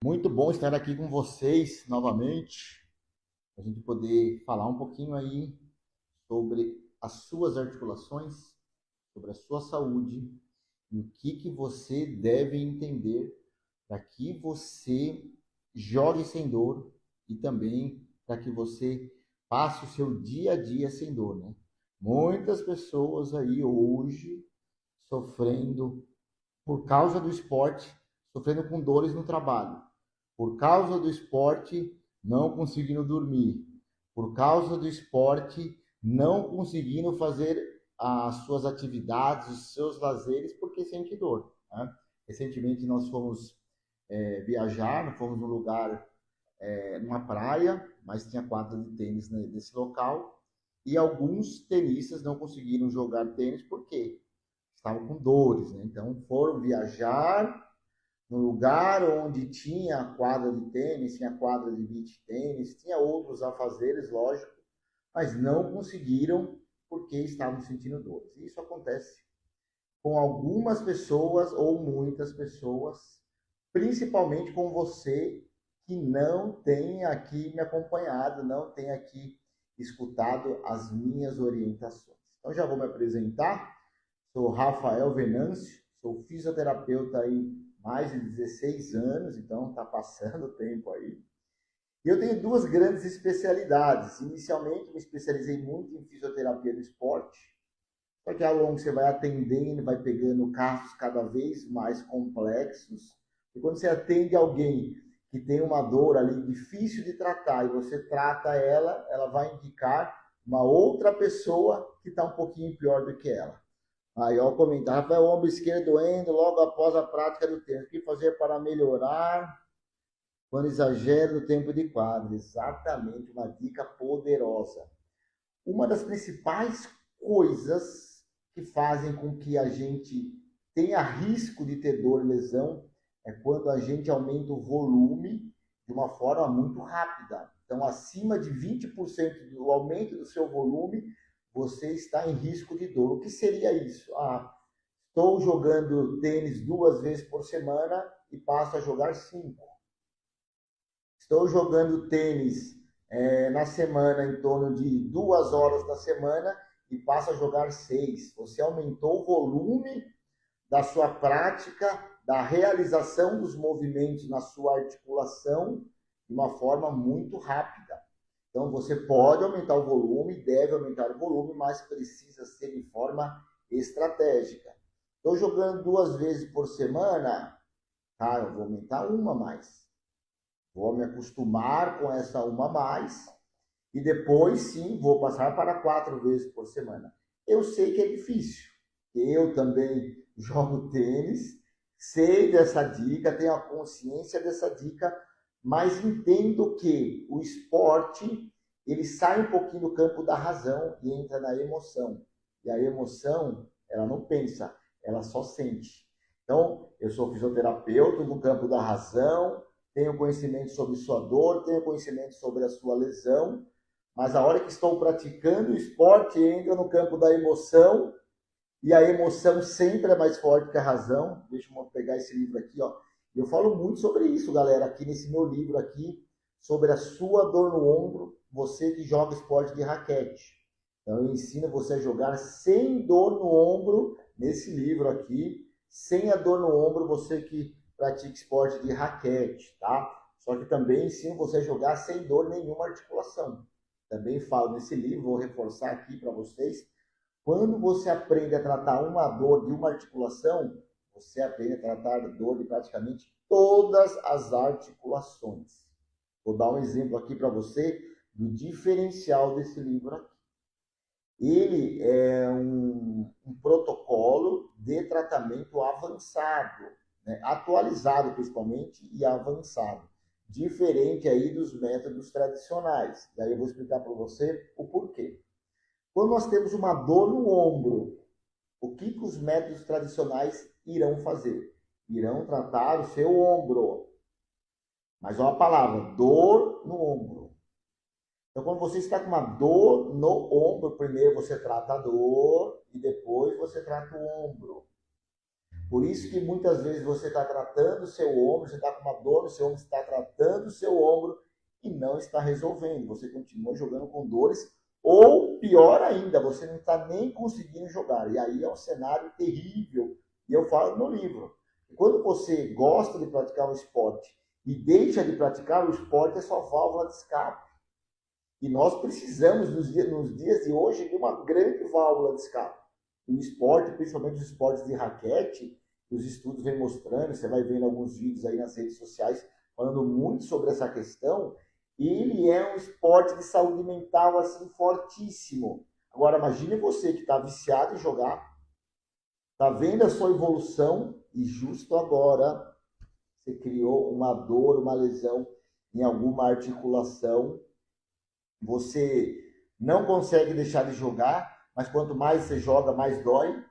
Muito bom estar aqui com vocês novamente, para a gente poder falar um pouquinho aí sobre as suas articulações, sobre a sua saúde e o que você deve entender para que você jogue sem dor e também para que você passe o seu dia a dia sem dor, né? Muitas pessoas aí hoje sofrendo por causa do esporte, sofrendo com dores no trabalho, por causa do esporte, não conseguindo dormir, por causa do esporte, não conseguindo fazer as suas atividades, os seus lazeres, porque sente dor. Né? Recentemente nós fomos viajar, fomos num lugar, numa praia, mas tinha quadra de tênis nesse local, e alguns tenistas não conseguiram jogar tênis porque estavam com dores, né? Então foram viajar no lugar onde tinha quadra de tênis, tinha quadra de beach tênis, tinha outros afazeres, lógico, mas não conseguiram porque estavam sentindo dores. E isso acontece com algumas pessoas ou muitas pessoas, principalmente com você que não tem aqui me acompanhado, não tem aqui escutado as minhas orientações. Então já vou me apresentar. Sou Rafael Venâncio, sou fisioterapeuta aí mais de 16 anos, então está passando o tempo aí. E eu tenho duas grandes especialidades. Inicialmente, me especializei muito em fisioterapia do esporte, só que ao longo você vai atendendo, vai pegando casos cada vez mais complexos. E quando você atende alguém que tem uma dor ali difícil de tratar e você trata ela, ela vai indicar uma outra pessoa que está um pouquinho pior do que ela. Aí, ó, o comentário, Rafael, o ombro esquerdo doendo logo após a prática do tênis. O que fazer para melhorar quando exagero o tempo de quadro? Exatamente, uma dica poderosa. Uma das principais coisas que fazem com que a gente tenha risco de ter dor e lesão é quando a gente aumenta o volume de uma forma muito rápida. Então, acima de 20% do aumento do seu volume, você está em risco de dor. O que seria isso? Estou jogando tênis 2 vezes por semana e passo a jogar 5. Estou jogando tênis na semana em torno de 2 horas na semana e passo a jogar 6. Você aumentou o volume da sua prática, da realização dos movimentos na sua articulação de uma forma muito rápida. Então você pode aumentar o volume, deve aumentar o volume, mas precisa ser de forma estratégica. Estou jogando 2 vezes por semana, cara, eu vou aumentar uma mais. Vou me acostumar com essa uma a mais e depois sim vou passar para 4 vezes por semana. Eu sei que é difícil. Eu também jogo tênis, sei dessa dica, tenho a consciência dessa dica, mas entendo que o esporte ele sai um pouquinho do campo da razão e entra na emoção. E a emoção, ela não pensa, ela só sente. Então, eu sou fisioterapeuta no campo da razão, tenho conhecimento sobre sua dor, tenho conhecimento sobre a sua lesão, mas a hora que estou praticando o esporte entra no campo da emoção e a emoção sempre é mais forte que a razão. Deixa eu pegar esse livro aqui, ó. Eu falo muito sobre isso, galera, aqui nesse meu livro aqui, sobre a sua dor no ombro, você que joga esporte de raquete. Então eu ensino você a jogar sem dor no ombro, nesse livro aqui, sem a dor no ombro, você que pratica esporte de raquete, tá? Só que também ensino você a jogar sem dor nenhuma articulação. Também falo nesse livro, vou reforçar aqui para vocês, quando você aprende a tratar uma dor de uma articulação, você aprende a tratar a dor de praticamente todas as articulações. Vou dar um exemplo aqui para você do diferencial desse livro aqui. Ele é um protocolo de tratamento avançado, né? Atualizado principalmente e avançado, diferente aí dos métodos tradicionais. Daí eu vou explicar para você o porquê. Quando nós temos uma dor no ombro, o que os métodos tradicionais irão fazer? Irão tratar o seu ombro. Mas olha a palavra, dor no ombro. Então, quando você está com uma dor no ombro, primeiro você trata a dor e depois você trata o ombro. Por isso que muitas vezes você está tratando o seu ombro, você está com uma dor no seu ombro, você está tratando o seu ombro e não está resolvendo. Você continua jogando com dores, ou pior ainda, você não está nem conseguindo jogar. E aí é um cenário terrível. E eu falo no livro. Quando você gosta de praticar um esporte e deixa de praticar, o esporte é sua válvula de escape. E nós precisamos, nos dias de hoje, de uma grande válvula de escape. O esporte, principalmente os esportes de raquete, os estudos vêm mostrando, você vai vendo alguns vídeos aí nas redes sociais falando muito sobre essa questão, e ele é um esporte de saúde mental assim fortíssimo. Agora imagine você que está viciado em jogar, está vendo a sua evolução e justo agora você criou uma dor, uma lesão em alguma articulação, você não consegue deixar de jogar, mas quanto mais você joga, mais dói,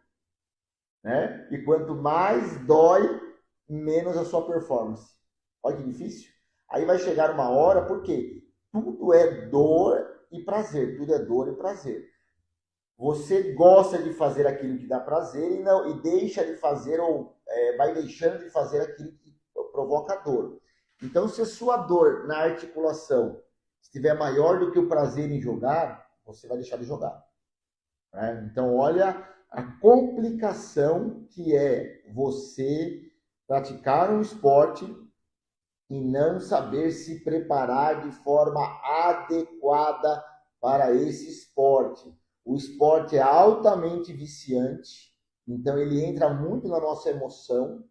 né? E quanto mais dói, menos a sua performance. Olha que difícil. Aí vai chegar uma hora, porque tudo é dor e prazer, tudo é dor e prazer. Você gosta de fazer aquilo que dá prazer e deixa de fazer, ou vai deixando de fazer aquilo que provoca dor. Então, se a sua dor na articulação estiver maior do que o prazer em jogar, você vai deixar de jogar. Né? Então, olha a complicação que é você praticar um esporte e não saber se preparar de forma adequada para esse esporte. O esporte é altamente viciante, então ele entra muito na nossa emoção,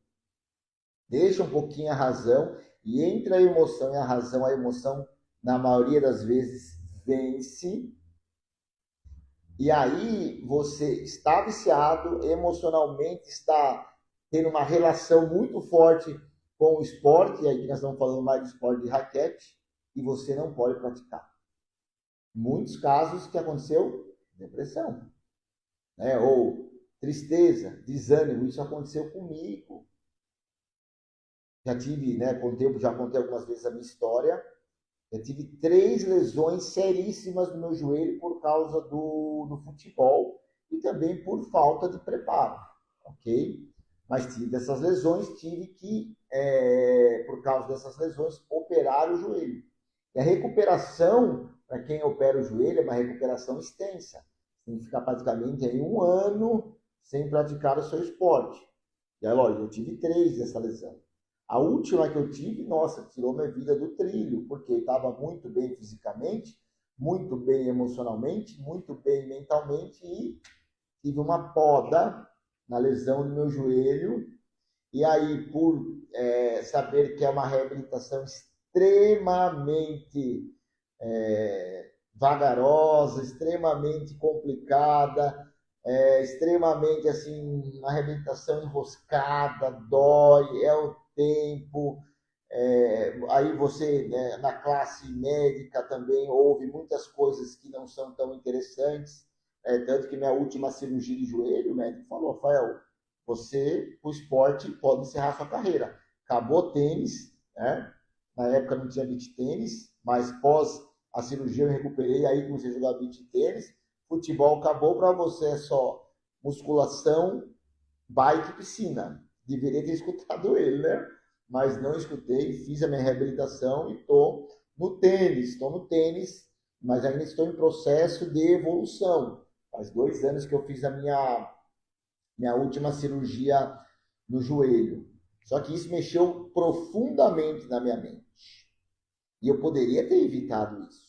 deixa um pouquinho a razão, e entre a emoção e a emoção, na maioria das vezes, vence. E aí você está viciado, emocionalmente está tendo uma relação muito forte com o esporte, e aí nós estamos falando mais de esporte de raquete, e você não pode praticar. Muitos casos que aconteceu depressão, né? Ou tristeza, desânimo, isso aconteceu comigo. Já tive, né, com o tempo, já contei algumas vezes a minha história. Eu tive 3 lesões seríssimas no meu joelho por causa do futebol e também por falta de preparo, ok? Mas tive essas lesões, tive que, por causa dessas lesões, operar o joelho. E a recuperação, para quem opera o joelho, é uma recuperação extensa. Tem que ficar praticamente aí 1 ano sem praticar o seu esporte. E aí, lógico, eu tive 3 dessa lesão. A última que eu tive, nossa, tirou minha vida do trilho, porque eu estava muito bem fisicamente, muito bem emocionalmente, muito bem mentalmente e tive uma poda na lesão do meu joelho. E aí, por saber que é uma reabilitação extremamente vagarosa, extremamente complicada, extremamente assim, uma reabilitação enroscada, dói, é o tempo. Aí você, né, na classe médica também houve muitas coisas que não são tão interessantes, tanto que minha última cirurgia de joelho, o médico falou: Rafael, você, o esporte, pode encerrar sua carreira. Acabou o tênis, né? Na época não tinha beach tênis, mas pós a cirurgia eu recuperei, aí comecei a jogar beach tênis. Futebol acabou, para você é só musculação, bike e piscina. Deveria ter escutado ele, né? Mas não escutei, fiz a minha reabilitação e estou no tênis, mas ainda estou em processo de evolução. Faz 2 anos que eu fiz a minha última cirurgia no joelho. Só que isso mexeu profundamente na minha mente. E eu poderia ter evitado isso.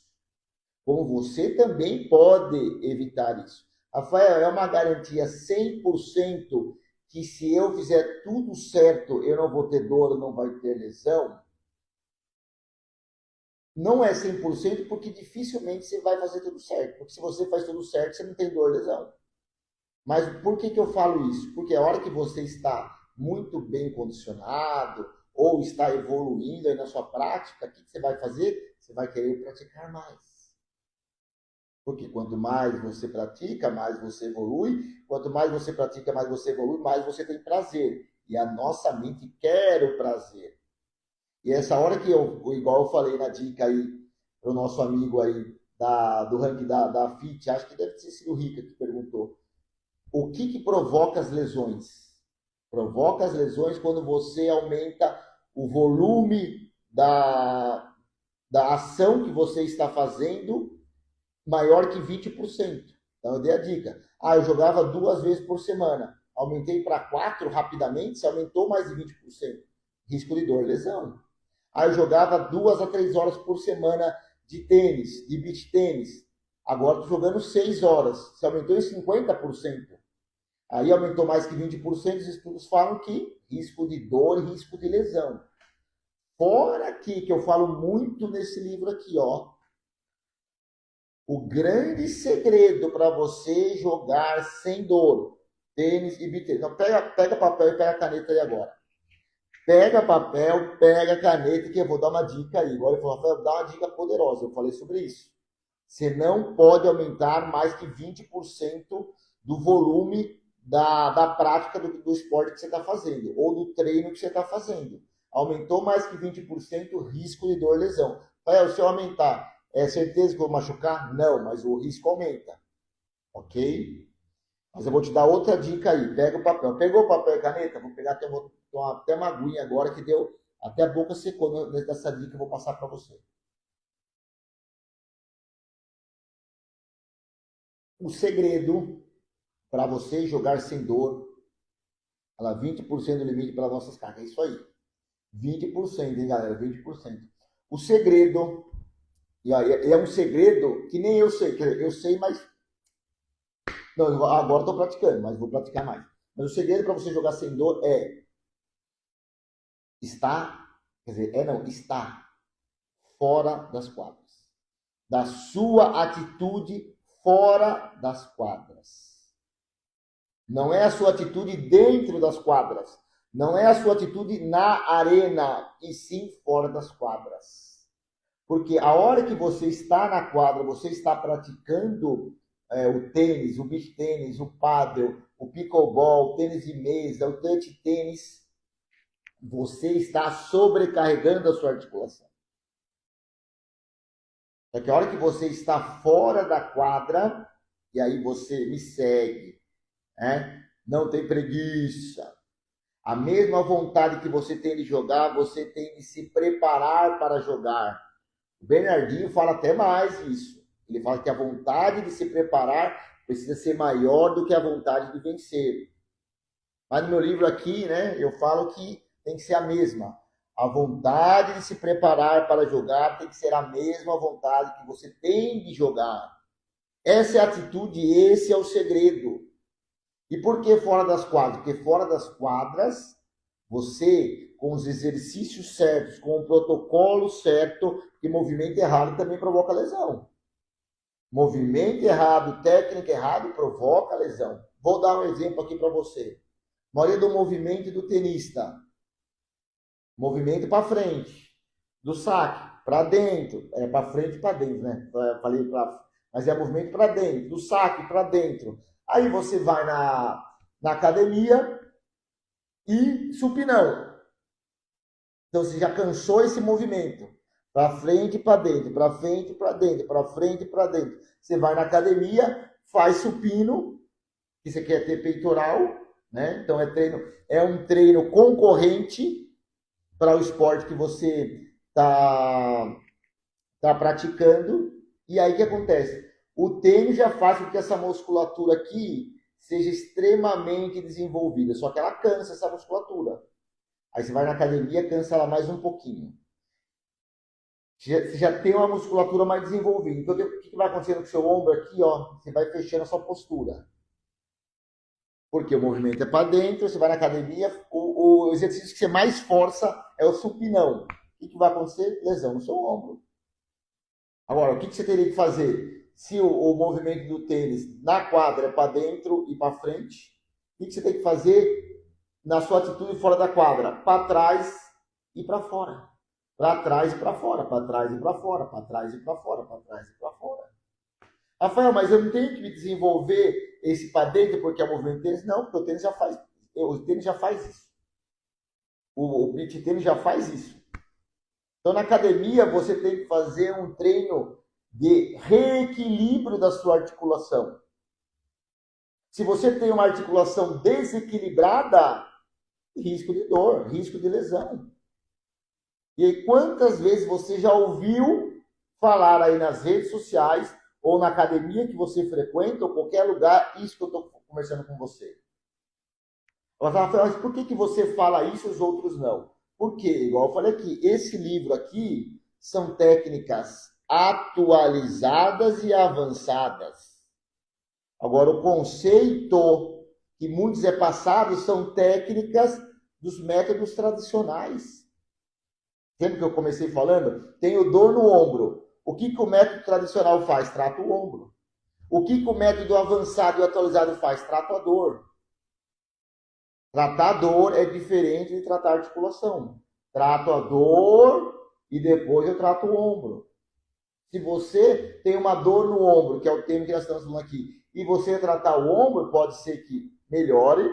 Como você também pode evitar isso. Rafael, é uma garantia 100% que se eu fizer tudo certo, eu não vou ter dor, não vai ter lesão? Não é 100% porque dificilmente você vai fazer tudo certo. Porque se você faz tudo certo, você não tem dor, lesão. Mas por que eu falo isso? Porque a hora que você está muito bem condicionado ou está evoluindo aí na sua prática, o que você vai fazer? Você vai querer praticar mais. Porque quanto mais você pratica, mais você evolui. Quanto mais você pratica, mais você evolui, mais você tem prazer. E a nossa mente quer o prazer. E essa hora que igual eu falei na dica aí, para o nosso amigo aí, do ranking da FIT, acho que deve ter sido o Rica que perguntou. O que provoca as lesões? Provoca as lesões quando você aumenta o volume da ação que você está fazendo maior que 20%. Então eu dei a dica. Eu jogava 2 vezes por semana. Aumentei para 4 rapidamente, se aumentou mais de 20%. Risco de dor, lesão. Eu jogava 2 a 3 horas por semana de tênis, de beach tênis. Agora estou jogando 6 horas. Se aumentou em 50%. Aí aumentou mais que 20%, os estudos falam que risco de dor e risco de lesão. Fora aqui, que eu falo muito nesse livro aqui, ó. O grande segredo para você jogar sem dor, tênis e beach tênis. Então pega papel e pega caneta aí agora. Pega papel, pega caneta, que eu vou dar uma dica aí. Agora eu vou dar uma dica poderosa, eu falei sobre isso. Você não pode aumentar mais que 20% do volume da prática do esporte que você está fazendo, ou do treino que você está fazendo. Aumentou mais que 20%, risco de dor, lesão. Se eu aumentar, é certeza que eu vou machucar? Não, mas o risco aumenta. Ok? Mas eu vou te dar outra dica aí. Pega o papel. Pegou o papel e caneta? Vou pegar até uma aguinha agora, que deu até a boca secou nessa dica que eu vou passar para você. O segredo para você jogar sem dor, 20% do limite para nossas cargas. É isso aí. 20%, hein, galera? 20%. O segredo, e aí é um segredo que nem eu sei. Eu sei, mas... Não, agora estou praticando, mas vou praticar mais. Mas o segredo para você jogar sem dor está fora das quadras. Da sua atitude fora das quadras. Não é a sua atitude dentro das quadras. Não é a sua atitude na arena, e sim fora das quadras. Porque a hora que você está na quadra, você está praticando o tênis, o beach tênis, o paddle, o pickleball, o tênis de mesa, o touch tênis, você está sobrecarregando a sua articulação. Só que a hora que você está fora da quadra, e aí você me segue, não tem preguiça. A mesma vontade que você tem de jogar, você tem de se preparar para jogar. O Bernardinho fala até mais isso. Ele fala que a vontade de se preparar precisa ser maior do que a vontade de vencer. Mas no meu livro aqui, eu falo que tem que ser a mesma. A vontade de se preparar para jogar tem que ser a mesma vontade que você tem de jogar. Essa é a atitude, esse é o segredo. E por que fora das quadras? Porque fora das quadras, você, com os exercícios certos, com o protocolo certo, porque movimento errado também provoca lesão. Movimento errado, técnica errada provoca lesão. Vou dar um exemplo aqui para você. A maioria do movimento do tenista. Movimento para frente. Do saque, para dentro. Para frente e para dentro, né? Mas é movimento para dentro. Do saque, para dentro. Aí você vai na academia e supinão. Então você já cansou esse movimento. Para frente e para dentro, para frente e para dentro, para frente e para dentro. Você vai na academia, faz supino, que você quer ter peitoral, né? Então é um treino concorrente para o esporte que você tá praticando. E aí o que acontece? O tênis já faz com que essa musculatura aqui seja extremamente desenvolvida, só que ela cansa essa musculatura. Aí você vai na academia, cansa ela mais um pouquinho. Você já tem uma musculatura mais desenvolvida. Então o que vai acontecendo com o seu ombro aqui, ó? Você vai fechando a sua postura. Porque o movimento é para dentro, você vai na academia, o exercício que você mais força é o supinão. O que vai acontecer? Lesão no seu ombro. Agora, o que você teria que fazer? Se o movimento do tênis na quadra é para dentro e para frente, o que você tem que fazer na sua atitude fora da quadra? Para trás e para fora. Para trás e para fora, para trás e para fora, para trás e para fora, para trás e para fora. Rafael, mas eu não tenho que me desenvolver esse para dentro porque é o movimento do tênis? Não, porque o tênis já faz isso. O beach tênis já faz isso. Então, na academia, você tem que fazer um treino de reequilíbrio da sua articulação. Se você tem uma articulação desequilibrada, Risco de dor, risco de lesão. E aí, quantas vezes você já ouviu falar aí nas redes sociais ou na academia que você frequenta ou qualquer lugar, isso que eu estou conversando com você? Ela fala, mas por que você fala isso e os outros não? Porque, igual eu falei aqui, esse livro aqui são técnicas atualizadas e avançadas. Agora, o conceito que muitos é passado são técnicas dos métodos tradicionais. Lembra que eu comecei falando? Tenho dor no ombro. O que o método tradicional faz? Trata o ombro. O que o método avançado e atualizado faz? Trata a dor. Tratar a dor é diferente de tratar a articulação. Trato a dor e depois eu trato o ombro. Se você tem uma dor no ombro, que é o tema que nós estamos falando aqui, e você tratar o ombro, pode ser que melhore,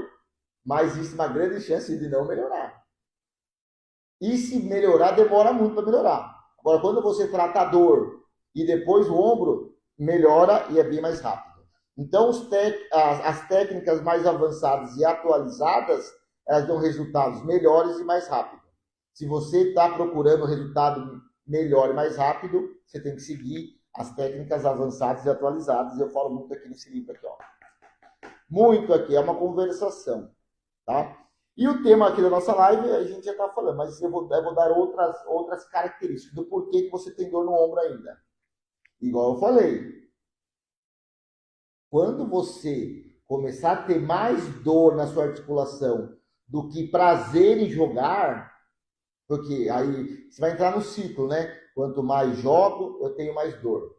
mas existe uma grande chance de não melhorar. E se melhorar, demora muito para melhorar. Agora, quando você trata a dor e depois o ombro, melhora e é bem mais rápido. Então, as técnicas mais avançadas e atualizadas, elas dão resultados melhores e mais rápido. Se você está procurando resultado melhor e mais rápido, você tem que seguir as técnicas avançadas e atualizadas. Eu falo muito aqui nesse livro aqui, ó. Muito aqui, é uma conversação, tá? E o tema aqui da nossa live, a gente já está falando, mas eu vou dar outras características do porquê que você tem dor no ombro ainda. Igual eu falei, quando você começar a ter mais dor na sua articulação do que prazer em jogar, porque aí você vai entrar no ciclo, né? Quanto mais jogo, eu tenho mais dor.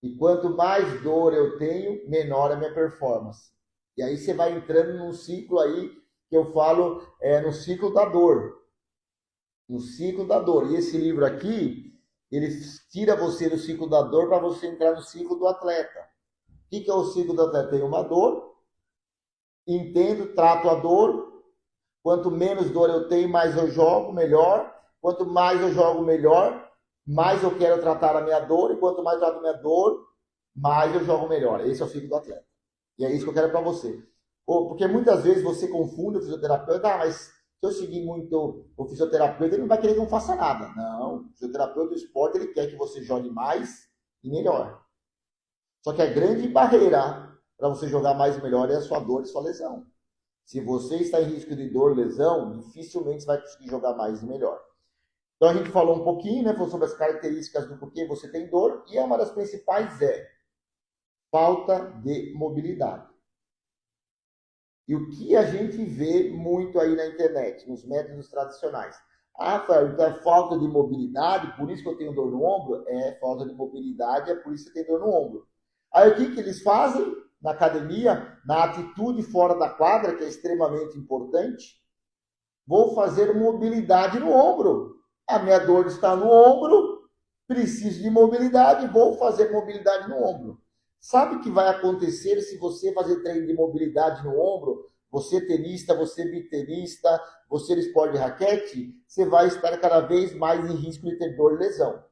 E quanto mais dor eu tenho, menor a minha performance. E aí você vai entrando num ciclo aí que eu falo no ciclo da dor. No ciclo da dor. E esse livro aqui, ele tira você do ciclo da dor para você entrar no ciclo do atleta. O que é o ciclo do atleta? Tem uma dor, entendo, trato a dor. Quanto menos dor eu tenho, mais eu jogo, melhor. Quanto mais eu jogo, melhor. Mais eu quero tratar a minha dor. E quanto mais eu trato a minha dor, mais eu jogo melhor. Esse é o ciclo do atleta. E é isso que eu quero para você. Porque muitas vezes você confunde o fisioterapeuta, mas se eu seguir muito o fisioterapeuta, ele não vai querer que eu faça nada. Não, o fisioterapeuta do esporte, ele quer que você jogue mais e melhor. Só que a grande barreira para você jogar mais e melhor é a sua dor e sua lesão. Se você está em risco de dor, lesão, dificilmente você vai conseguir jogar mais e melhor. Então a gente falou um pouquinho, né, falou sobre as características do porquê você tem dor, e uma das principais é falta de mobilidade. E o que a gente vê muito aí na internet, nos métodos tradicionais? Ah, Rafael, então é falta de mobilidade, por isso que eu tenho dor no ombro? É falta de mobilidade, é por isso que eu tenho dor no ombro. Aí o que eles fazem na academia, na atitude fora da quadra, que é extremamente importante? Vou fazer mobilidade no ombro. A minha dor está no ombro, preciso de mobilidade, vou fazer mobilidade no ombro. Sabe o que vai acontecer se você fazer treino de mobilidade no ombro? Você tenista, você bitenista, você de esporte de raquete, você vai estar cada vez mais em risco de ter dor e lesão.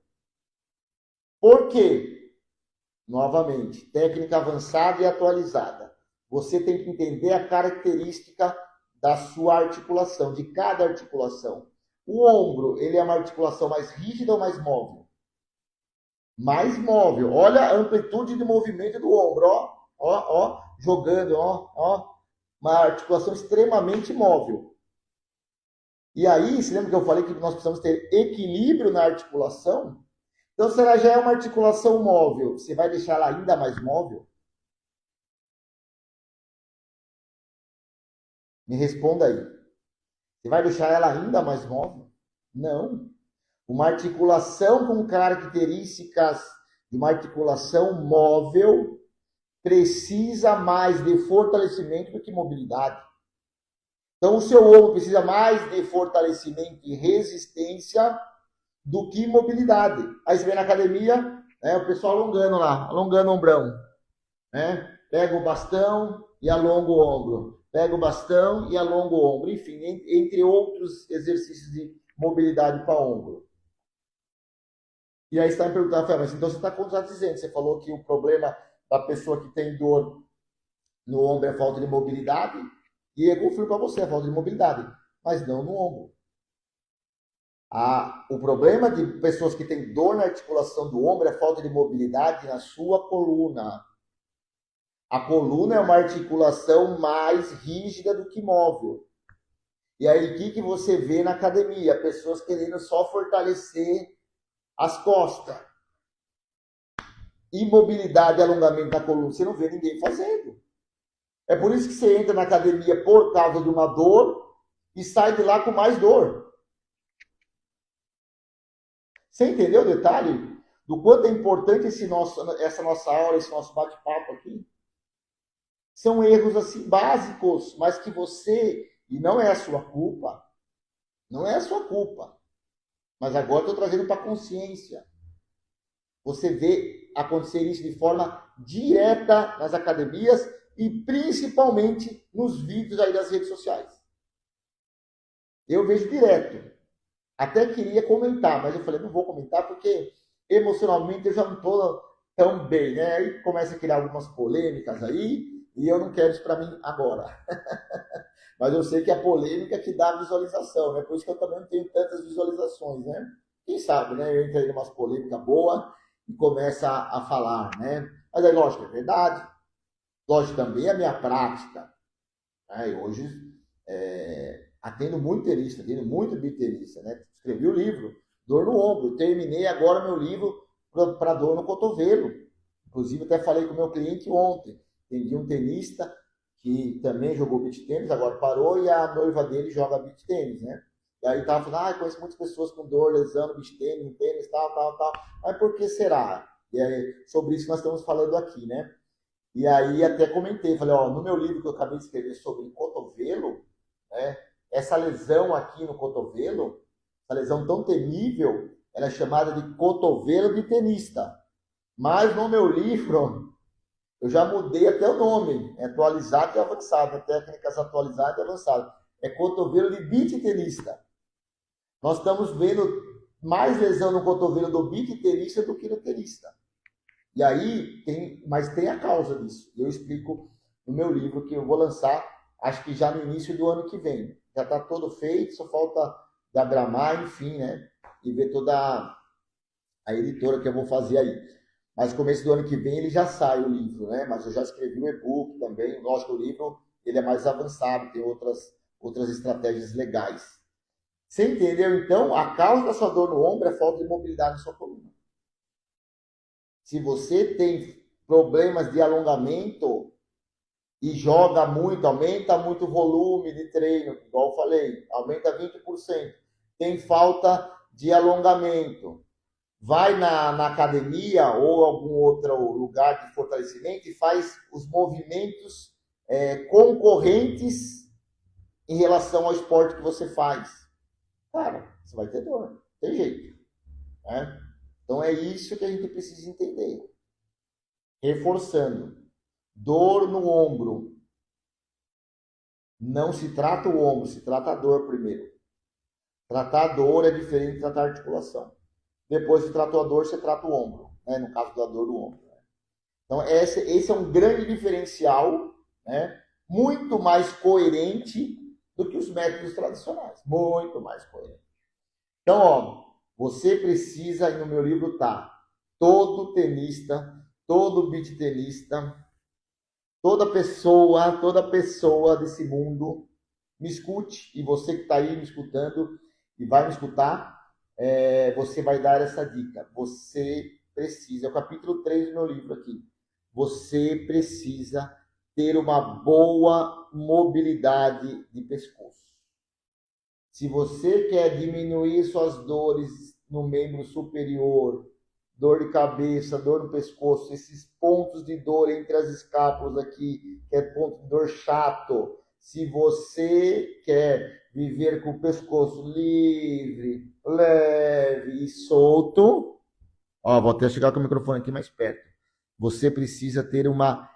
Por quê? Novamente, técnica avançada e atualizada. Você tem que entender a característica da sua articulação, de cada articulação. O ombro, ele é uma articulação mais rígida ou mais móvel? Mais móvel. Olha a amplitude de movimento do ombro, ó, jogando, ó. Uma articulação extremamente móvel. E aí, você lembra que eu falei que nós precisamos ter equilíbrio na articulação? Então, se ela já é uma articulação móvel, você vai deixar ela ainda mais móvel? Me responda aí. Você vai deixar ela ainda mais móvel? Não. Uma articulação com características de uma articulação móvel precisa mais de fortalecimento do que mobilidade. Então, o seu ombro precisa mais de fortalecimento e resistência do que mobilidade. Aí você vem na academia, né, o pessoal alongando lá, alongando o ombrão. Né? Pega o bastão e alonga o ombro. Pega o bastão e alonga o ombro. Enfim, entre outros exercícios de mobilidade para ombro. E aí você está me perguntando, mas então você está contradizendo. Você falou que o problema da pessoa que tem dor no ombro é falta de mobilidade. E eu confirmo para você, a falta de mobilidade, mas não no ombro. O problema de pessoas que têm dor na articulação do ombro é a falta de mobilidade na sua coluna. A coluna é uma articulação mais rígida do que móvel. E aí, o que você vê na academia? Pessoas querendo só fortalecer as costas. Imobilidade e alongamento da coluna, você não vê ninguém fazendo. É por isso que você entra na academia por causa de uma dor e sai de lá com mais dor. Você entendeu o detalhe? Do quanto é importante essa nossa aula, esse nosso bate-papo aqui? São erros assim básicos, mas que você, e não é a sua culpa, não é a sua culpa, mas agora estou trazendo para a consciência. Você vê acontecer isso de forma direta nas academias e principalmente nos vídeos aí das redes sociais. Eu vejo direto. Até queria comentar, mas eu falei, não vou comentar porque emocionalmente eu já não estou tão bem, né? Aí começa a criar algumas polêmicas aí e eu não quero isso para mim agora. Mas eu sei que é a polêmica que dá visualização, né? Por isso que eu também não tenho tantas visualizações, né? Quem sabe, né? Eu entrei em umas polêmicas boas e começa a falar, né? Mas aí, lógico, é verdade. Lógico, também a minha prática. Né? Hoje, atendo muito tenista, atendo muito bitenista, né? Escrevi o livro, Dor no Ombro. Terminei agora meu livro para dor no cotovelo. Inclusive, até falei com o meu cliente ontem. Atendi um tenista que também jogou beach tênis, agora parou, e a noiva dele joga beach tênis, né? E aí tava falando, conheço muitas pessoas com dor, lesão no beach tênis, tal. Mas por que será? E aí, sobre isso que nós estamos falando aqui, né? E aí até comentei, falei, no meu livro que eu acabei de escrever sobre cotovelo, né? Essa lesão aqui no cotovelo, essa lesão tão temível, ela é chamada de cotovelo de tenista. Mas no meu livro, eu já mudei até o nome, é atualizado e avançado, técnicas atualizadas e avançadas. É cotovelo de beach tenista. Nós estamos vendo mais lesão no cotovelo do beach tenista do que no tenista. E aí, mas tem a causa disso. Eu explico no meu livro que eu vou lançar, acho que já no início do ano que vem. Já está todo feito, só falta diagramar, enfim, né? E ver toda a editora que eu vou fazer aí. Mas no começo do ano que vem ele já sai o livro, né? Mas eu já escrevi um e-book também. Lógico, o livro ele é mais avançado, tem outras estratégias legais. Você entendeu? Então, a causa da sua dor no ombro é falta de mobilidade na sua coluna. Se você tem problemas de alongamento e joga muito, aumenta muito o volume de treino, igual eu falei, aumenta 20%, tem falta de alongamento, vai na academia ou algum outro lugar de fortalecimento e faz os movimentos concorrentes em relação ao esporte que você faz. Cara, você vai ter dor, não tem jeito. Né? Então é isso que a gente precisa entender. Reforçando, dor no ombro. Não se trata o ombro, se trata a dor primeiro. Tratar a dor é diferente de tratar a articulação. Depois que tratou a dor, você trata o ombro, né? No caso da dor do ombro. Então esse é um grande diferencial, né? Muito mais coerente do que os métodos tradicionais. Muito mais coerente. Então, você precisa, e no meu livro tá, todo tenista, todo beach tenista, toda pessoa desse mundo, me escute, e você que está aí me escutando e vai me escutar, você vai dar essa dica. Você precisa, é o capítulo 3 do meu livro aqui, você precisa ter uma boa mobilidade de pescoço. Se você quer diminuir suas dores no membro superior, dor de cabeça, dor no pescoço, esses pontos de dor entre as escápulas aqui, que é ponto de dor chato, se você quer viver com o pescoço livre, leve e solto, vou até chegar com o microfone aqui mais perto, você precisa ter uma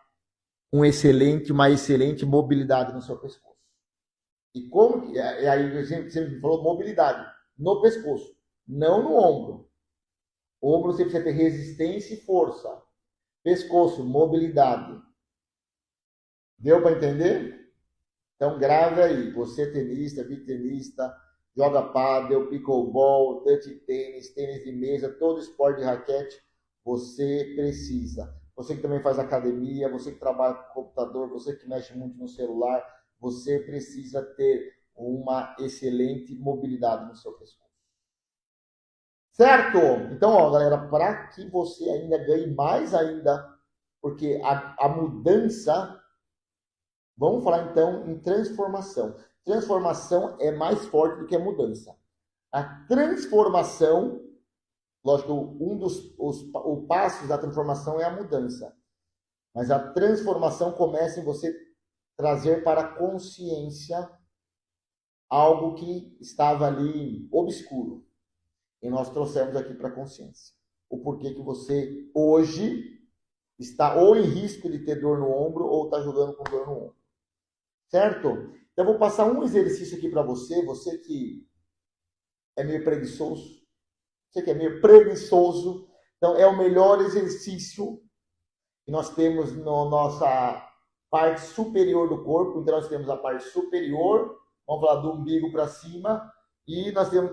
excelente mobilidade no seu pescoço. E como que. Aí a gente sempre falou mobilidade no pescoço, não no ombro. Ombro você precisa ter resistência e força. Pescoço, mobilidade. Deu para entender? Então grave aí, você tenista, bitenista, joga pádel, pickleball, touch tênis, tênis de mesa, todo esporte de raquete, você precisa. Você que também faz academia, você que trabalha com computador, você que mexe muito no celular, você precisa ter uma excelente mobilidade no seu pescoço. Certo? Então, ó, galera, para que você ainda ganhe mais ainda, porque a mudança, vamos falar então em transformação. Transformação é mais forte do que a mudança. A transformação, lógico, um dos passos da transformação é a mudança. Mas a transformação começa em você trazer para a consciência algo que estava ali obscuro. E nós trouxemos aqui para a consciência. O porquê que você hoje está ou em risco de ter dor no ombro ou está jogando com dor no ombro. Certo? Então, eu vou passar um exercício aqui para você. Você que é meio preguiçoso. Você que é meio preguiçoso. Então, é o melhor exercício que nós temos na nossa parte superior do corpo. Então, nós temos a parte superior. Vamos falar do umbigo para cima. E nós temos,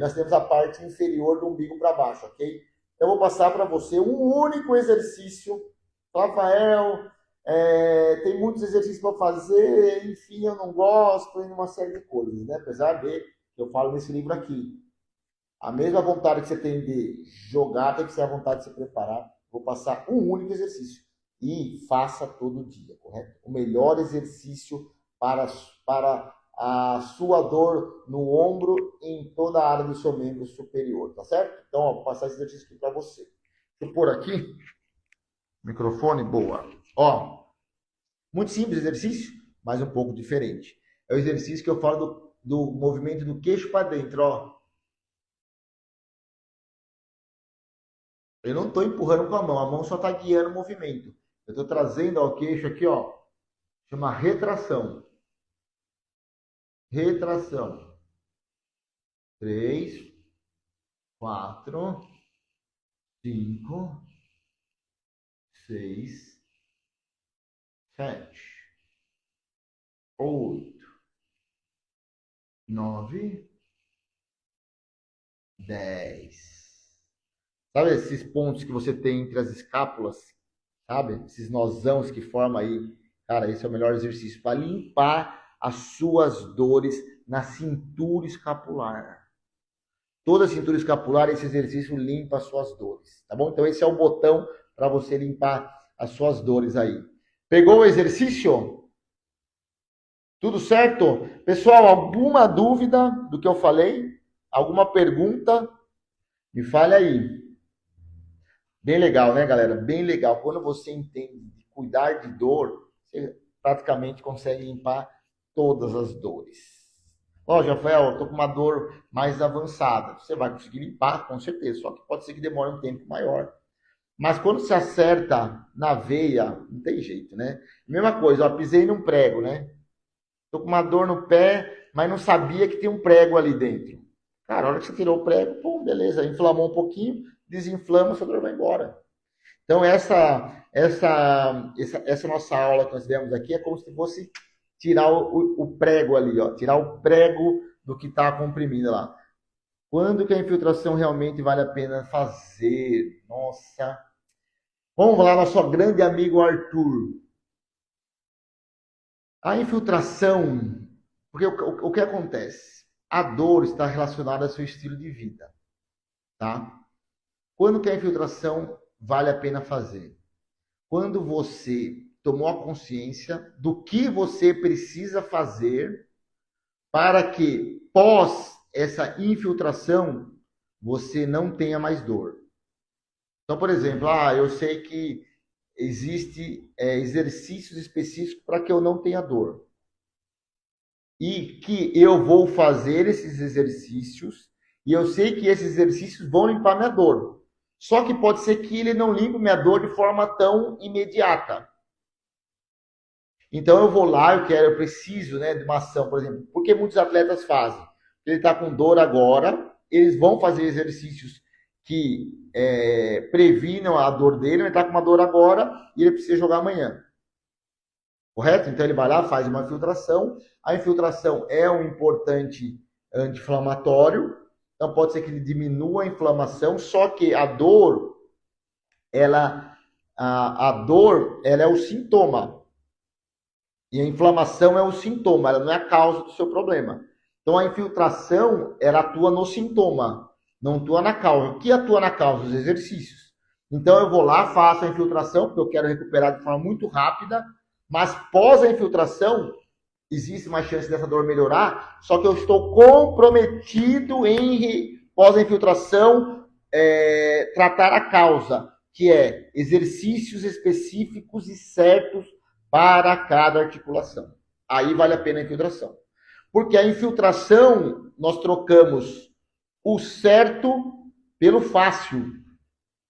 nós temos a parte inferior do umbigo para baixo, ok? Então, eu vou passar para você um único exercício. Rafael, tem muitos exercícios para fazer, enfim, eu não gosto, e uma série de coisas, né? Apesar de, eu falo nesse livro aqui, a mesma vontade que você tem de jogar, tem que ser a vontade de se preparar. Vou passar um único exercício. E faça todo dia, correto? O melhor exercício para a sua dor no ombro em toda a área do seu membro superior, tá certo? Então, ó, vou passar esse exercício aqui para você. Deixa eu pôr aqui. Microfone, boa. Ó, muito simples exercício, mas um pouco diferente. É o exercício que eu falo do movimento do queixo para dentro, ó. Eu não estou empurrando com a mão só está guiando o movimento. Eu estou trazendo ó, o queixo aqui, ó, chama retração. Retração. 3, 4, 5, 6, 7, 8, 9, 10. Sabe esses pontos que você tem entre as escápulas? Sabe? Esses nozãos que formam aí. Cara, esse é o melhor exercício para limpar as suas dores na cintura escapular. Toda a cintura escapular, esse exercício limpa as suas dores. Tá bom? Então esse é o botão para você limpar as suas dores aí. Pegou o exercício? Tudo certo? Pessoal, alguma dúvida do que eu falei? Alguma pergunta? Me fale aí. Bem legal, né, galera? Bem legal. Quando você entende de cuidar de dor, você praticamente consegue limpar todas as dores. Ó, Rafael, eu tô com uma dor mais avançada. Você vai conseguir limpar, com certeza. Só que pode ser que demore um tempo maior. Mas quando se acerta na veia, não tem jeito, né? Mesma coisa, ó, pisei num prego, né? Tô com uma dor no pé, mas não sabia que tem um prego ali dentro. Cara, a hora que você tirou o prego, pum, beleza, inflamou um pouquinho, desinflama, sua dor vai embora. Então, essa nossa aula que nós demos aqui é como se fosse tirar o prego ali, ó, tirar o prego do que está comprimido lá. Quando que a infiltração realmente vale a pena fazer? Nossa. Vamos lá, nosso grande amigo Arthur. A infiltração, porque o que acontece? A dor está relacionada ao seu estilo de vida, tá? Quando que a infiltração vale a pena fazer? Quando você tomou a consciência do que você precisa fazer para que, pós essa infiltração, você não tenha mais dor. Então, por exemplo, eu sei que existe exercícios específicos para que eu não tenha dor. E que eu vou fazer esses exercícios e eu sei que esses exercícios vão limpar minha dor. Só que pode ser que ele não limpe minha dor de forma tão imediata. Então eu vou lá, eu preciso, né, de uma ação, por exemplo. Porque muitos atletas fazem. Ele está com dor agora, eles vão fazer exercícios que previnam a dor dele, ele está com uma dor agora e ele precisa jogar amanhã. Correto? Então ele vai lá, faz uma infiltração. A infiltração é um importante anti-inflamatório. Então pode ser que ele diminua a inflamação, só que a dor, a dor, ela é o sintoma. E a inflamação é o sintoma, ela não é a causa do seu problema. Então a infiltração, ela atua no sintoma, não atua na causa. O que atua na causa? Os exercícios. Então eu vou lá, faço a infiltração, porque eu quero recuperar de forma muito rápida, mas pós a infiltração, existe uma chance dessa dor melhorar, só que eu estou comprometido em, pós a infiltração, tratar a causa, que é exercícios específicos e certos para cada articulação. Aí vale a pena a infiltração. Porque a infiltração, nós trocamos o certo pelo fácil.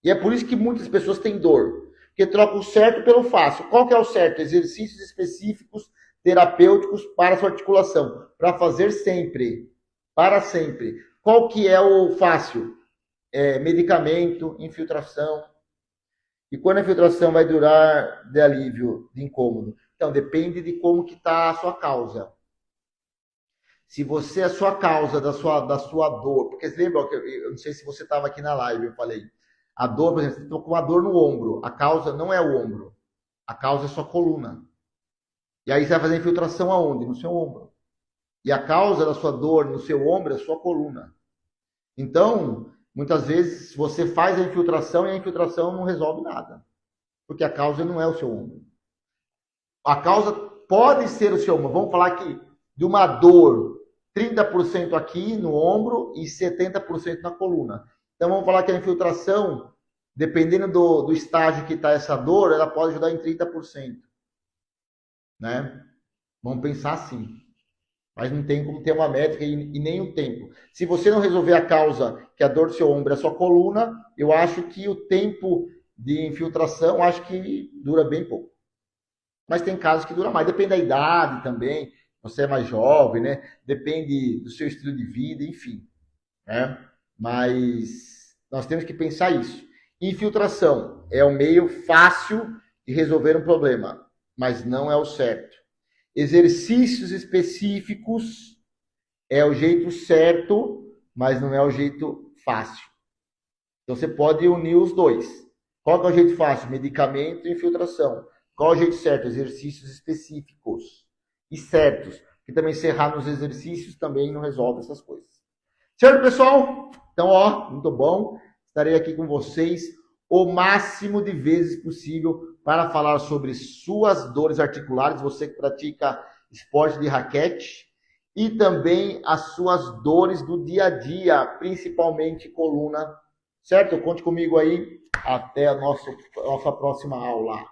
E é por isso que muitas pessoas têm dor. Porque trocam o certo pelo fácil. Qual que é o certo? Exercícios específicos terapêuticos para a sua articulação. Para fazer sempre. Para sempre. Qual que é o fácil? Medicamento, infiltração. E quando a infiltração vai durar de alívio, de incômodo? Então, depende de como que está a sua causa. Se você, a sua causa da sua dor, porque você lembra, eu não sei se você estava aqui na live, eu falei, a dor, por exemplo, você estou com uma dor no ombro, a causa não é o ombro, a causa é a sua coluna. E aí você vai fazer a infiltração aonde? No seu ombro. E a causa da sua dor no seu ombro é a sua coluna. Então, muitas vezes você faz a infiltração e a infiltração não resolve nada. Porque a causa não é o seu ombro. A causa pode ser o seu ombro. Vamos falar aqui de uma dor 30% aqui no ombro e 70% na coluna. Então vamos falar que a infiltração, dependendo do estágio que está essa dor, ela pode ajudar em 30%. Né? Vamos pensar assim. Mas não tem como ter uma métrica e nem o tempo. Se você não resolver a causa, que a dor do seu ombro é a sua coluna, eu acho que o tempo de infiltração, acho que dura bem pouco. Mas tem casos que dura mais. Depende da idade também. Você é mais jovem, né? Depende do seu estilo de vida, enfim. Né? Mas nós temos que pensar isso. Infiltração é o meio fácil de resolver um problema, mas não é o certo. Exercícios específicos é o jeito certo, mas não é o jeito fácil. Então você pode unir os dois. Qual é o jeito fácil? Medicamento e infiltração. Qual é o jeito certo? Exercícios específicos e certos. Porque também se errar nos exercícios também não resolve essas coisas. Certo, pessoal? Então, muito bom. Estarei aqui com vocês o máximo de vezes possível para falar sobre suas dores articulares, você que pratica esporte de raquete, e também as suas dores do dia a dia, principalmente coluna. Certo? Conte comigo aí. Até a nossa próxima aula.